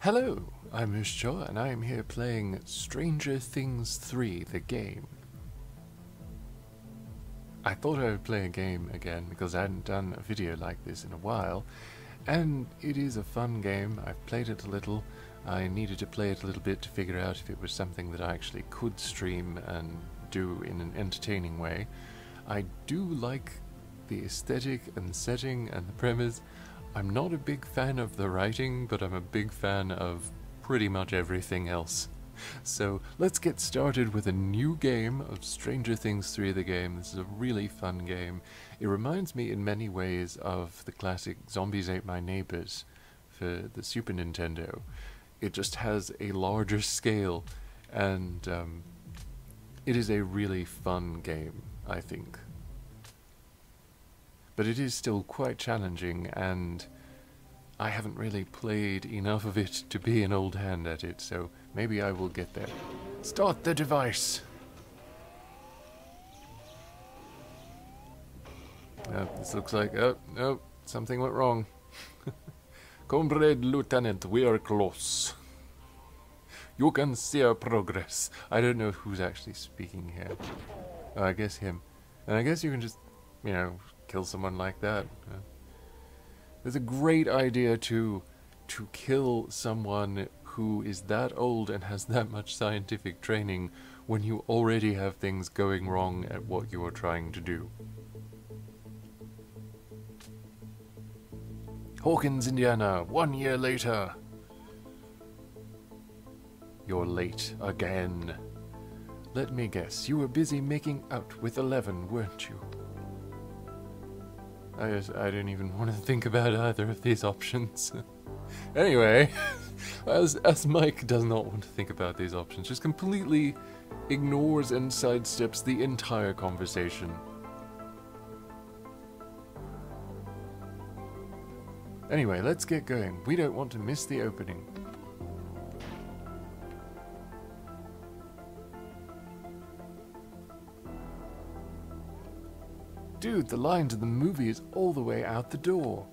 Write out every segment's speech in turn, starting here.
Hello, I'm Hushi, and I am here playing Stranger Things 3, the game. I thought I would play a game again because I hadn't done a video like this in a while, and it is a fun game. I've played it a little. I needed to play it a little bit to figure out if it was something that I actually could stream and do in an entertaining way. I do like the aesthetic and the setting and the premise. I'm not a big fan of the writing, but I'm a big fan of pretty much everything else. So let's get started with a new game of Stranger Things 3 the game. This is a really fun game. It reminds me in many ways of the classic Zombies Ate My Neighbors for the Super Nintendo. It just has a larger scale, and it is a really fun game, I think. But it is still quite challenging, and I haven't really played enough of it to be an old hand at it, so maybe I will get there. Start the device! This looks like... oh, no, something went wrong. Comrade Lieutenant, we are close. You can see our progress. I don't know who's actually speaking here. Oh, I guess him. And I guess you can just, you know, kill someone like that. It's a great idea to kill someone who is that old and has that much scientific training when you already have things going wrong at what you are trying to do. Hawkins, Indiana, 1 year later. You're late again. Let me guess, you were busy making out with 11, weren't you? I didn't even want to think about either of these options. Anyway, as Mike does not want to think about these options, just completely ignores and sidesteps the entire conversation. Anyway, let's get going. We don't want to miss the opening. Dude, the line to the movie is all the way out the door.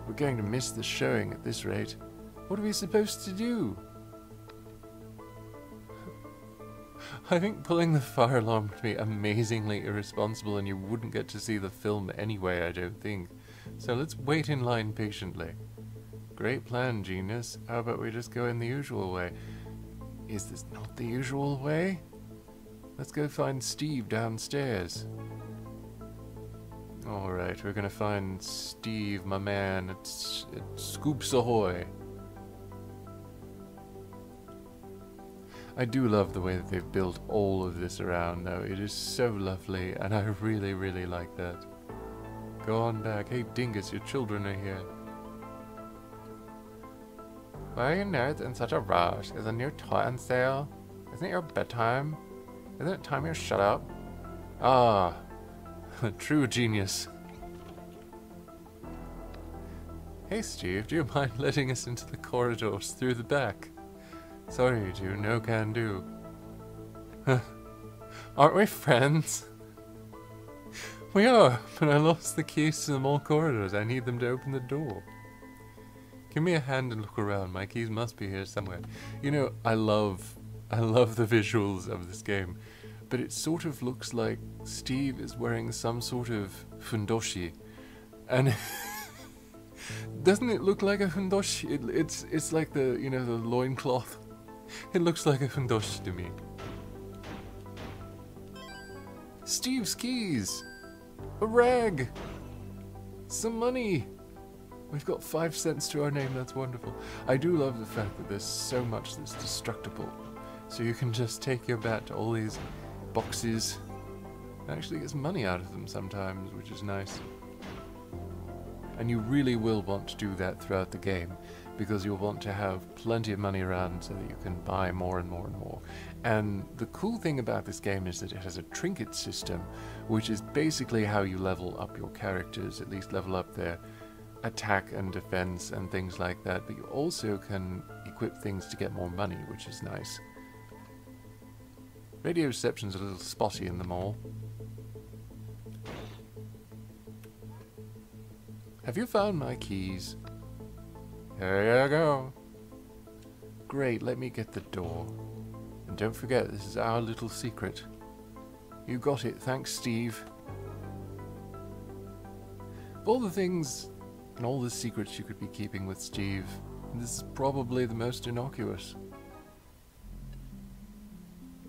We're going to miss the showing at this rate. What are we supposed to do? I think pulling the fire alarm would be amazingly irresponsible and you wouldn't get to see the film anyway, I don't think. So let's wait in line patiently. Great plan, genius. How about we just go in the usual way? Is this not the usual way? Let's go find Steve downstairs. Alright, we're gonna find Steve, my man, at Scoops Ahoy. I do love the way that they've built all of this around, though. It is so lovely, and I really, really like that. Go on back. Hey, Dingus, your children are here. Why are you nerds in such a rush? Is a new toy on sale? Isn't it your bedtime? Isn't it time you shut up? Ah. True genius. Hey Steve, do you mind letting us into the corridors through the back? Sorry, Ju, no can do. Aren't we friends? We are, but I lost the keys to the mall corridors. I need them to open the door. Give me a hand and look around. My keys must be here somewhere. You know, I love the visuals of this game. But it sort of looks like Steve is wearing some sort of fundoshi, and doesn't it look like a fundoshi? It's like the, you know, the loincloth. It looks like a fundoshi to me. Steve's keys, a rag, some money. We've got 5 cents to our name. That's wonderful. I do love the fact that there's so much that's destructible, so you can just take your bat to all these boxes and actually get some money out of them sometimes, which is nice. And you really will want to do that throughout the game, because you'll want to have plenty of money around so that you can buy more and more and more. And the cool thing about this game is that it has a trinket system, which is basically how you level up your characters, at least level up their attack and defense and things like that, but you also can equip things to get more money, which is nice. Radio reception's a little spotty in the mall. Have you found my keys? Here you go. great, let me get the door. And don't forget, this is our little secret. You got it, thanks Steve. Of all the things and all the secrets you could be keeping with Steve, this is probably the most innocuous.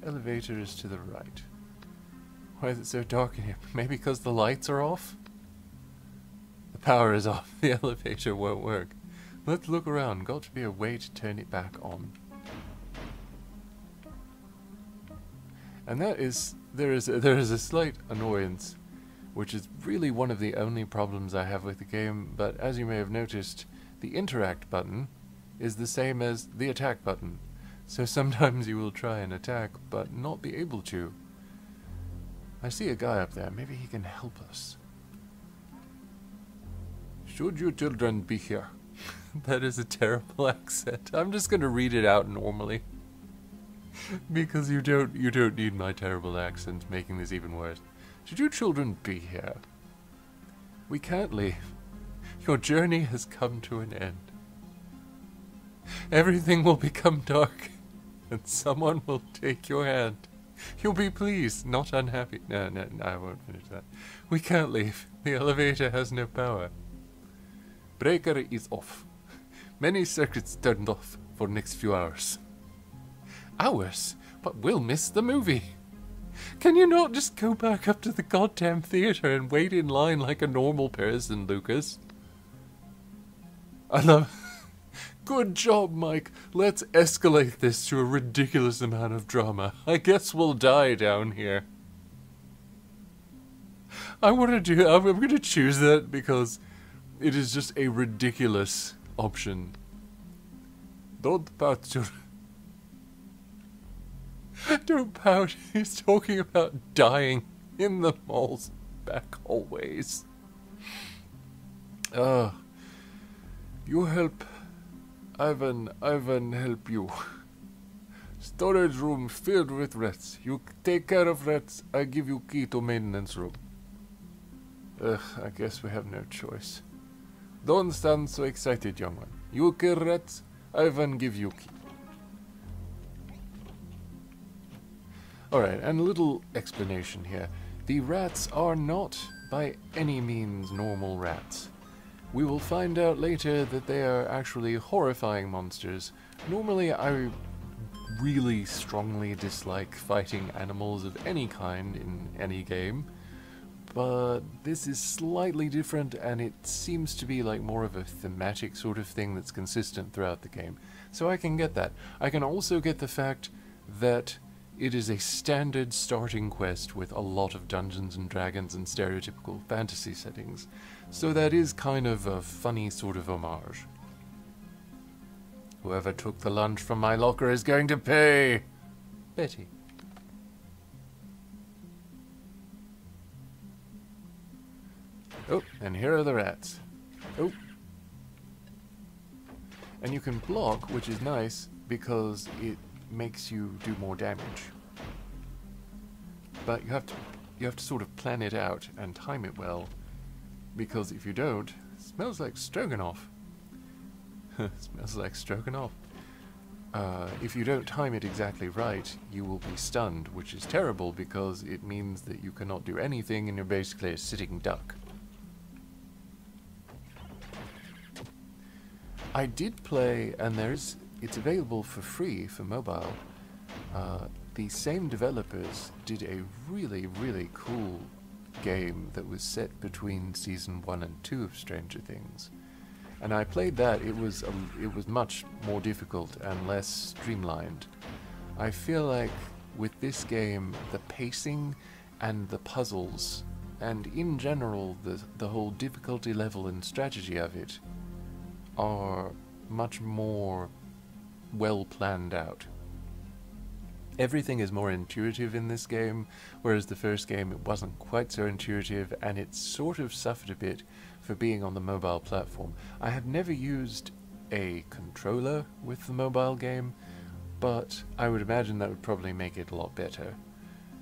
The elevator is to the right. Why is it so dark in here? Maybe because the lights are off? The power is off, the elevator won't work. Let's look around, got to be a way to turn it back on. And that is, there is a slight annoyance, which is really one of the only problems I have with the game, but as you may have noticed, the interact button is the same as the attack button. So sometimes you will try and attack, but not be able to. I see a guy up there, maybe he can help us. Should you children be here? That is a terrible accent. I'm just gonna read it out normally. Because you don't need my terrible accent making this even worse. Should you children be here? We can't leave. Your journey has come to an end. Everything will become dark, and someone will take your hand. You'll be pleased, not unhappy. No, I won't finish that. We can't leave. The elevator has no power. Breaker is off. Many circuits turned off for next few hours. Hours? But we'll miss the movie. Can you not just go back up to the goddamn theater and wait in line like a normal person, Lucas? I love... Good job, Mike. Let's escalate this to a ridiculous amount of drama. I guess we'll die down here. I'm going to choose that because it is just a ridiculous option. Don't pout, children. Don't pout. He's talking about dying in the mall's back hallways. You help. Ivan help you. Storage room filled with rats. You take care of rats, I give you key to maintenance room. I guess we have no choice. Don't stand so excited, young one. You kill rats, Ivan give you key. Alright, and a little explanation here. The rats are not by any means normal rats. We will find out later that they are actually horrifying monsters. Normally, I really strongly dislike fighting animals of any kind in any game, but this is slightly different, and it seems to be like more of a thematic sort of thing that's consistent throughout the game. So I can get that. I can also get the fact that it is a standard starting quest with a lot of Dungeons and Dragons and stereotypical fantasy settings. So that is kind of a funny sort of homage. Whoever took the lunch from my locker is going to pay! Betty. Oh, and here are the rats. Oh. And you can block, which is nice, because it makes you do more damage. But you have to sort of plan it out and time it well, because if you don't, it smells like stroganoff. Smells like stroganoff. If you don't time it exactly right, you will be stunned, which is terrible because it means that you cannot do anything and you're basically a sitting duck. I did play, and it's available for free for mobile. The same developers did a really, really cool game that was set between season 1 and 2 of Stranger Things. And I played that. It was much more difficult and less streamlined. I feel like with this game, the pacing and the puzzles, and in general the whole difficulty level and strategy of it, are much more well planned out. Everything is more intuitive in this game, whereas the first game it wasn't quite so intuitive, and it sort of suffered a bit for being on the mobile platform. I have never used a controller with the mobile game, but I would imagine that would probably make it a lot better.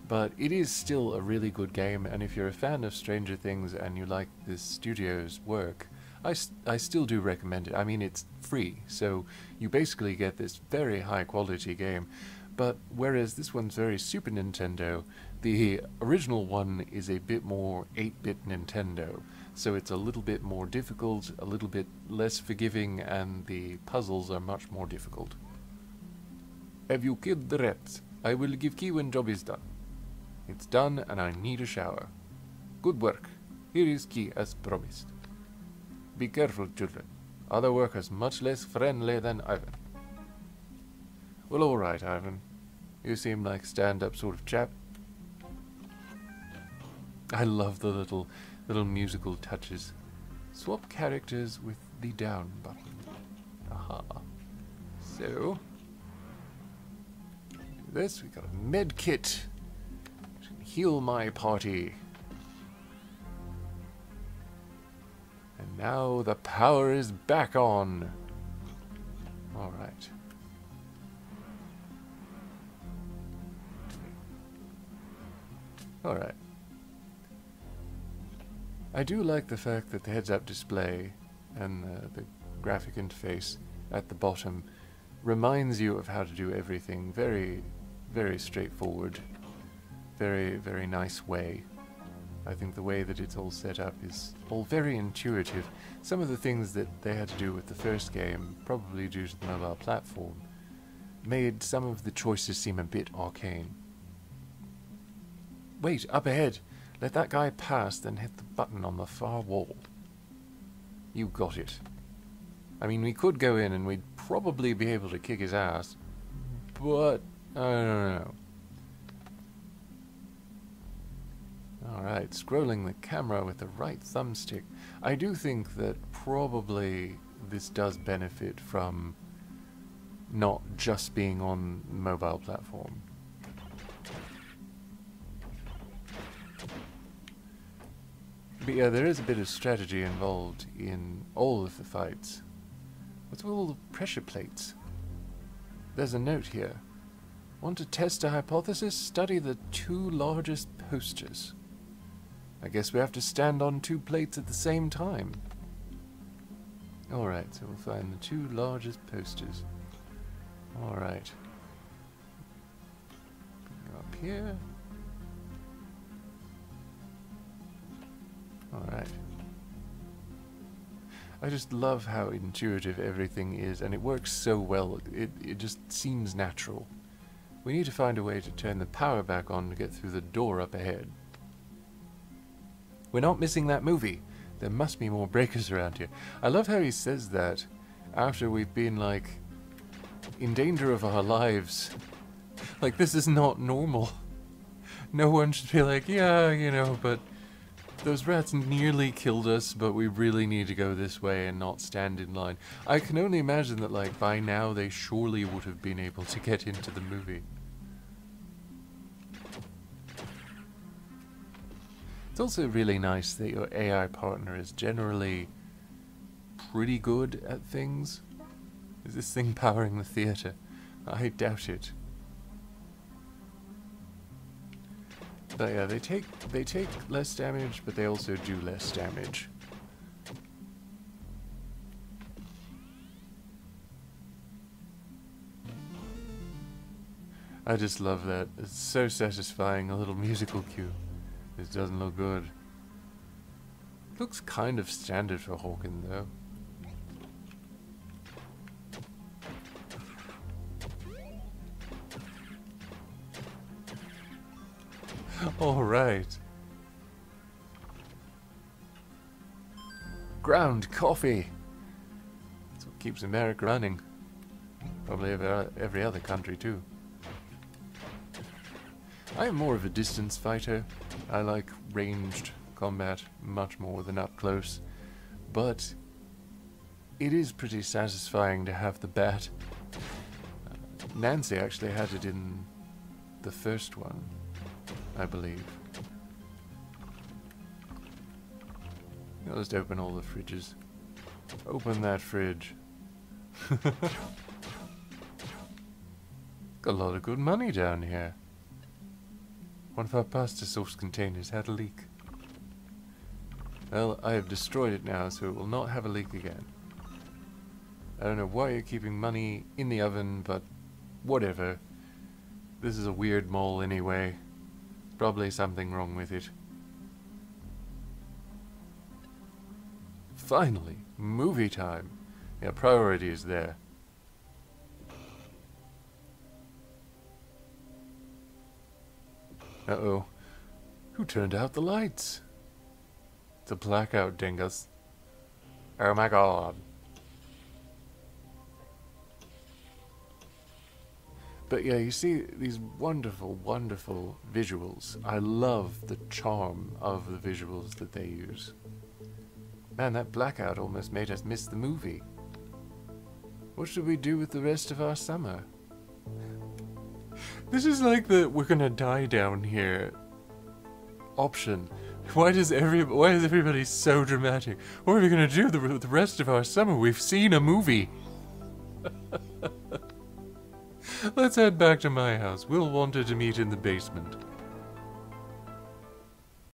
But it is still a really good game, and if you're a fan of Stranger Things and you like this studio's work, I still do recommend it. I mean, it's free, so you basically get this very high quality game. But whereas this one's very Super Nintendo, the original one is a bit more 8-bit Nintendo. So it's a little bit more difficult, a little bit less forgiving, and the puzzles are much more difficult. Have you killed the rats? I will give key when job is done. It's done and I need a shower. Good work. Here is key as promised. Be careful, children. Other workers much less friendly than Ivan. Well, alright, Ivan. You seem like a stand-up sort of chap. I love the little musical touches. Swap characters with the down button. Aha. So, do this. We got a med kit. Heal my party. And now the power is back on. Alright. Alright. I do like the fact that the heads-up display and the graphic interface at the bottom reminds you of how to do everything very, very straightforward. Very, very nice way. I think the way that it's all set up is all very intuitive. Some of the things that they had to do with the first game, probably due to the mobile platform, made some of the choices seem a bit arcane. Wait, up ahead! Let that guy pass, then hit the button on the far wall. You got it. I mean, we could go in and we'd probably be able to kick his ass, but I don't know. Alright, scrolling the camera with the right thumbstick. I do think that probably this does benefit from not just being on mobile platform. But yeah, there is a bit of strategy involved in all of the fights. What's with all the pressure plates? There's a note here. Want to test a hypothesis? Study the 2 largest posters. I guess we have to stand on 2 plates at the same time. Alright, so we'll find the 2 largest posters. Alright. Go up here. Alright. I just love how intuitive everything is, and it works so well. It just seems natural. We need to find a way to turn the power back on to get through the door up ahead. We're not missing that movie. There must be more breakers around here. I love how he says that after we've been, like, in danger of our lives. Like, this is not normal. No one should be like, yeah, you know, but those rats nearly killed us, but we really need to go this way and not stand in line. I can only imagine that, like, by now they surely would have been able to get into the movie. It's also really nice that your AI partner is generally pretty good at things. Is this thing powering the theater? I doubt it. But yeah, they take less damage, but they also do less damage. I just love that. It's so satisfying, a little musical cue. This doesn't look good. Looks kind of standard for Hawken, though. Alright. Ground coffee. That's what keeps America running. Probably every other country, too. I am more of a distance fighter. I like ranged combat much more than up close. But it is pretty satisfying to have the bat. Nancy actually had it in the first one, I believe. I'll just open all the fridges. Open that fridge. Got a lot of good money down here. One of our pasta sauce containers had a leak. Well, I have destroyed it now, so it will not have a leak again. I don't know why you're keeping money in the oven, but whatever. This is a weird mole anyway. Probably something wrong with it. Finally, movie time. Yeah, priority is there. Uh-oh. Who turned out the lights? It's a blackout, dingus. Oh my god. But yeah, you see these wonderful, wonderful visuals. I love the charm of the visuals that they use. Man, that blackout almost made us miss the movie. What should we do with the rest of our summer? This is like the we're gonna die down here option. Why is everybody so dramatic? What are we gonna do with the rest of our summer? We've seen a movie. Let's head back to my house. We'll want to meet in the basement.